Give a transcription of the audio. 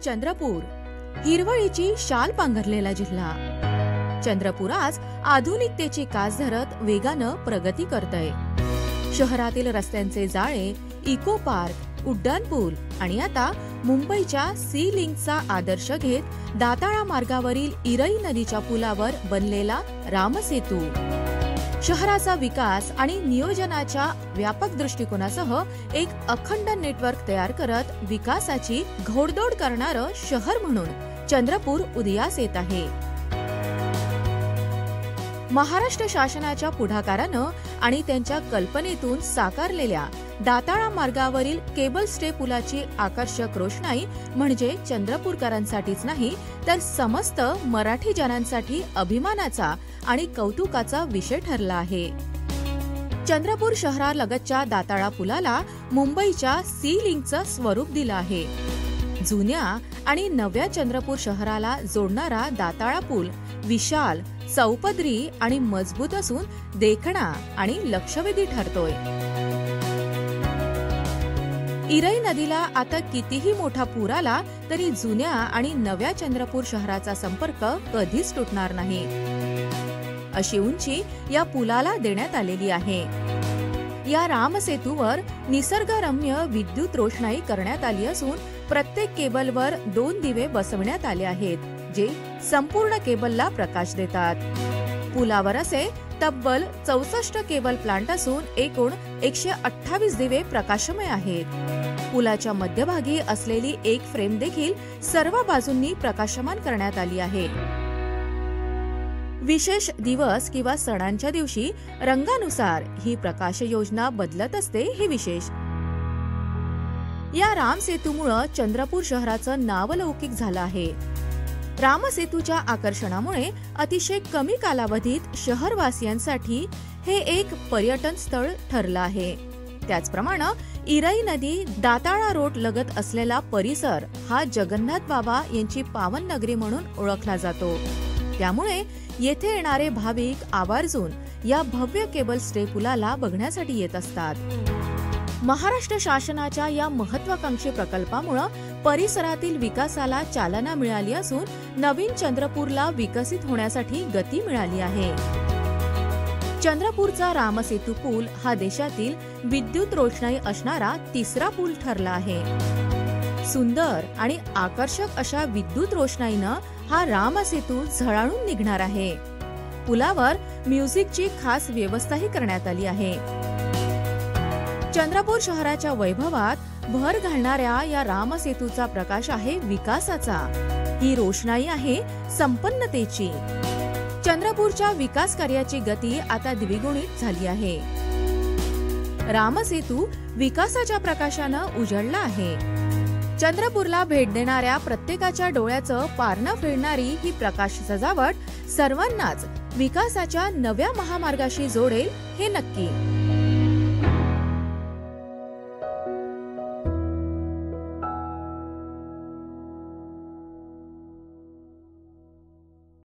चंद्रपूर हिरवळीची शाल पांघरलेला जिल्हा. चंद्रपूर आज आधुनिकतेची कास धरत वेगानं प्रगती करतय. शहरातील रस्त्यांचे जाळे, इको पार्क, उड्डाणपूल आणि आता मुंबईच्या सी लिंकचा आदर्श घेत दाताळा मार्गावरील इरई नदीच्या पुलावर बनलेला रामसेतू शहराचा विकास आणि नियोजनाच्या व्यापक दृष्टिकोनासह एक अखंड नेटवर्क तयार करत विकासाची घोडदौड करणारं शहर म्हणून चंद्रपूर उदयास येत आहे. महाराष्ट्र शासनाच्या पुढाकारानं आणि त्यांच्या कल्पनेतून साकारलेल्या दाताळा मार्गावरील केबल स्टे पुलाची आकर्षक रोषणाई म्हणजे चंद्रपूरकरांसाठीच नाही तर समस्त मराठी जनांसाठी अभिमानाचा आणि कौतुकाचा विषय ठरला आहे. चंद्रपूर शहरालगतच्या दाताळा पुलाला मुंबईच्या सी लिंकचं स्वरूप दिलं आहे. जुन्या आणि नव्या चंद्रपूर शहराला जोडणारा दाताळा पूल विशाल, चौपदरी आणि मजबूत असून देखणा आणि लक्षवेधी ठरतोय. इरई नदीला आता कितीही मोठा पूर आला तरी जुन्या आणि नव्या चंद्रपूर शहराचा संपर्क कधीच तुटणार नाही, अशी उंची या पुलाला देण्यात आलेली आहे. या रामसेतूवर निसर्गरम्य विद्युत रोषणाई करण्यात आली असून प्रत्येक केबलवर 2 दिवे बसवण्यात आले आहेत, जे संपूर्ण केबलला प्रकाश देतात. पुलावर असे तब्बल 64 केबल प्लांट असून एकूण 128 दिवे प्रकाशमय आहेत. पुलाच्या मध्यभागी असलेली एक फ्रेम देखील सर्व बाजूंनी प्रकाशमान करण्यात आली आहे. विशेष दिवस किंवा सणांच्या दिवशी रंगानुसार ही प्रकाश योजना बदलत असते हे विशेष. या रामसेतूमुळे चंद्रपूर शहराचं नावलौकिक झालं आहे. रामसेतूच्या आकर्षणामुळे अतिशय कमी कालावधीत शहरवासियांसाठी हे एक पर्यटन स्थळ ठरलं आहे. त्याचप्रमाणे इरई नदी दाताळा रोड लगत असलेला परिसर हा जगन्नाथ बाबा यांची पावन नगरी म्हणून ओळखला जातो. त्यामुळे येथे येणारे भाविक आवर्जून या भव्य केबल स्टे पुलाला बघण्यासाठी येत असतात. महाराष्ट्र शासनाच्या या महत्वाकांक्षी प्रकल्पामुळे परिसरातील विकासाला चालना मिळाली असून नवीन चंद्रपूरला विकसित होण्यासाठी गती मिळाली आहे. चंद्रपूरचा रामसेतू पूल हा देशातील विद्युत रोषणाई असणारा तिसरा पूल ठरला आहे. सुंदर आणि आकर्षक अशा विद्युत रोषणाईनं हा रामसेतू झळाळून निघणार आहे. पुलावर म्युझिकची खास व्यवस्थाही करण्यात आली आहे. चंद्रपूर शहराच्या वैभवात भर घालणाऱ्या या रामसेतूचा प्रकाश आहे विकासाचा. ही रोषणाई आहे संपन्नतेची. चंद्रपूरच्या विकास कार्याची गती आता द्विगुणित झाली आहे. रामसेतू विकासाच्या प्रकाशानं उजळला आहे. चंद्रपूरला भेट देणाऱ्या प्रत्येकाच्या डोळ्याचं पारणं फिरणारी ही प्रकाश सजावट सर्वांनाच विकासाच्या नव्या महामार्गाशी जोडेल हे नक्की.